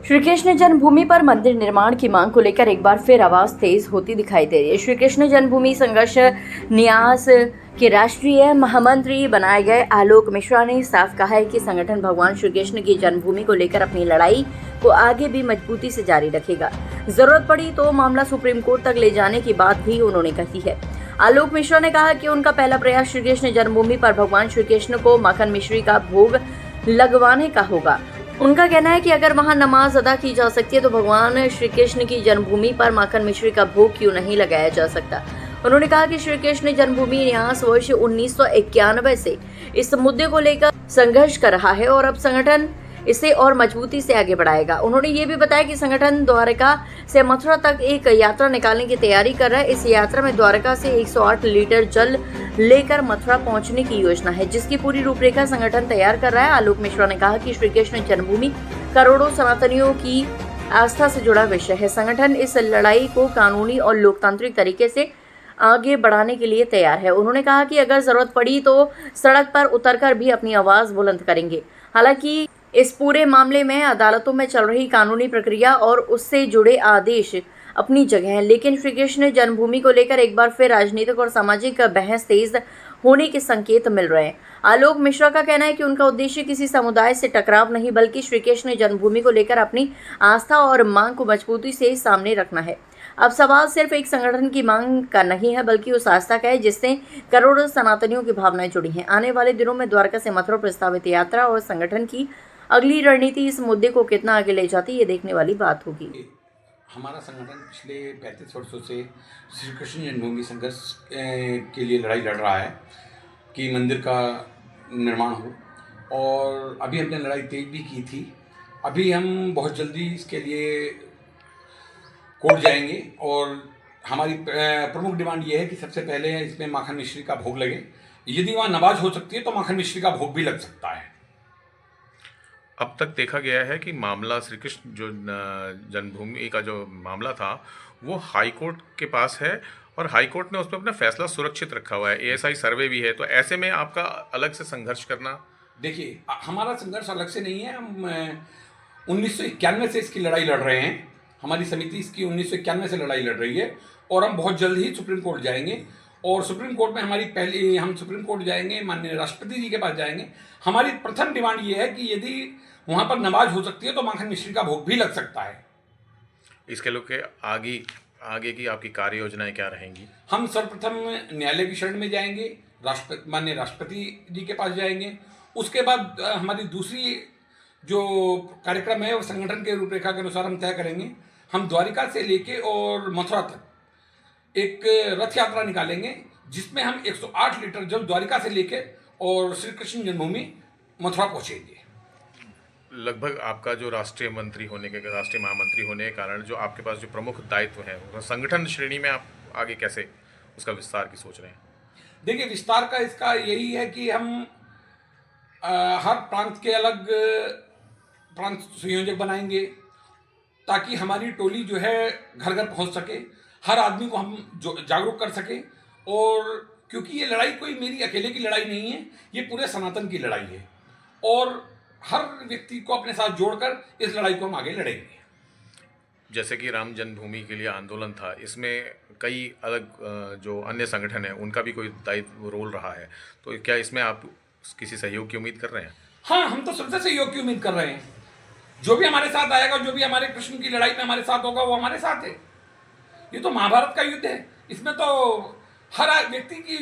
श्री कृष्ण जन्मभूमि पर मंदिर निर्माण की मांग को लेकर एक बार फिर आवाज तेज होती दिखाई दे रही है। श्री कृष्ण जन्मभूमि संघर्ष न्यास के राष्ट्रीय महामंत्री बनाए गए आलोक मिश्रा ने साफ कहा है कि संगठन भगवान श्री कृष्ण की जन्मभूमि को लेकर अपनी लड़ाई को आगे भी मजबूती से जारी रखेगा। जरूरत पड़ी तो मामला सुप्रीम कोर्ट तक ले जाने की बात भी उन्होंने कही है। आलोक मिश्रा ने कहा कि उनका पहला प्रयास श्री कृष्ण जन्मभूमि पर भगवान श्री कृष्ण को माखन मिश्री का भोग लगवाने का होगा। उनका कहना है कि अगर वहां नमाज अदा की जा सकती है तो भगवान श्री कृष्ण की जन्मभूमि पर माखन मिश्री का भोग क्यों नहीं लगाया जा सकता। उन्होंने कहा कि श्री कृष्ण जन्मभूमि न्यास वर्ष 1991 से इस मुद्दे को लेकर संघर्ष कर रहा है और अब संगठन इसे और मजबूती से आगे बढ़ाएगा। उन्होंने ये भी बताया कि संगठन द्वारका से मथुरा तक एक यात्रा निकालने की तैयारी कर रहा है। इस यात्रा में द्वारका से 108 लीटर जल लेकर मथुरा पहुंचने की योजना है, जिसकी पूरी रूपरेखा संगठन तैयार कर रहा है। आलोक मिश्रा ने कहा कि श्री कृष्ण जन्मभूमि करोड़ों सनातनियों की आस्था से जुड़ा विषय है। संगठन इस लड़ाई को कानूनी और लोकतांत्रिक तरीके से आगे बढ़ाने के लिए तैयार है। उन्होंने कहा कि अगर जरूरत पड़ी तो सड़क पर उतरकर भी अपनी आवाज बुलंद करेंगे। हालांकि इस पूरे मामले में अदालतों में चल रही कानूनी प्रक्रिया और उससे जुड़े आदेश अपनी जगह हैं, लेकिन श्री कृष्ण जन्मभूमि को लेकर एक बार फिर राजनीतिक और सामाजिक बहस तेज होने के संकेत मिल रहे हैं। आलोक मिश्रा का कहना है कि उनका उद्देश्य किसी समुदाय से टकराव नहीं, बल्कि श्री कृष्ण जन्मभूमि को लेकर अपनी आस्था और मांग को मजबूती से सामने रखना है। अब सवाल सिर्फ एक संगठन की मांग का नहीं है, बल्कि उस आस्था का है जिससे करोड़ों सनातनियों की भावनाएं जुड़ी हैं। आने वाले दिनों में द्वारका से मथुरा प्रस्तावित यात्रा और संगठन की अगली रणनीति इस मुद्दे को कितना आगे ले जाती है, ये देखने वाली बात होगी। हमारा संगठन पिछले 35 वर्षों से श्री कृष्ण जन्मभूमि संघर्ष के लिए लड़ाई लड़ रहा है कि मंदिर का निर्माण हो, और अभी हमने लड़ाई तेज भी की थी। अभी हम बहुत जल्दी इसके लिए कोर्ट जाएंगे और हमारी प्रमुख डिमांड ये है कि सबसे पहले इसमें माखन मिश्री का भोग लगे। यदि वहाँ नमाज हो सकती है तो माखन मिश्री का भोग भी लग सकता है। अब तक देखा गया है कि मामला श्री कृष्ण जो जन्मभूमि का जो मामला था वो हाई कोर्ट के पास है और हाई कोर्ट ने उसमें अपना फैसला सुरक्षित रखा हुआ है। एएसआई सर्वे भी है, तो ऐसे में आपका अलग से संघर्ष करना। देखिए, हमारा संघर्ष अलग से नहीं है। हम 1991 से इसकी लड़ाई लड़ रहे हैं। हमारी समिति इसकी 1991 से लड़ाई लड़ रही है और हम बहुत जल्द ही सुप्रीम कोर्ट जाएंगे। और सुप्रीम कोर्ट में हम सुप्रीम कोर्ट जाएंगे, माननीय राष्ट्रपति जी के पास जाएंगे। हमारी प्रथम डिमांड ये है कि यदि वहाँ पर नमाज हो सकती है तो माखन मिश्री का भोग भी लग सकता है। इसके लोग के आगे की आपकी कार्य योजनाएं क्या रहेंगी? हम सर्वप्रथम न्यायालय की शरण में जाएंगे, माननीय राष्ट्रपति जी के पास जाएंगे। उसके बाद हमारी दूसरी जो कार्यक्रम है वो संगठन के रूपरेखा के अनुसार हम तय करेंगे। हम द्वारिका से लेके और मथुरा तक एक रथ यात्रा निकालेंगे, जिसमें हम 108 लीटर जल द्वारिका से लेके और श्री कृष्ण जन्मभूमि मथुरा पहुँचेंगे। लगभग आपका जो राष्ट्रीय महामंत्री होने के कारण जो आपके पास जो प्रमुख दायित्व है, संगठन श्रेणी में आप आगे कैसे उसका विस्तार की सोच रहे हैं? देखिए, विस्तार का इसका यही है कि हम हर प्रांत के अलग प्रांत संयोजक बनाएंगे, ताकि हमारी टोली जो है घर घर पहुंच सके, हर आदमी को हम जागरूक कर सके। और क्योंकि ये लड़ाई कोई मेरी अकेले की लड़ाई नहीं है, ये पूरे सनातन की लड़ाई है और हर व्यक्ति को अपने साथ जोड़कर इस लड़ाई को हम आगे लड़ेंगे। जैसे कि राम जन्मभूमि के लिए आंदोलन था, इसमें कई अलग जो अन्य संगठन है उनका भी कोई दायित्व रोल रहा है, तो क्या इसमें आप किसी सहयोग की उम्मीद कर रहे हैं? हाँ, हम तो सबसे सहयोग की उम्मीद कर रहे हैं। जो भी हमारे साथ आएगा, जो भी हमारे कृष्ण की लड़ाई में हमारे साथ होगा, वो हमारे साथ है। ये तो महाभारत का युद्ध है, इसमें तो हर व्यक्ति की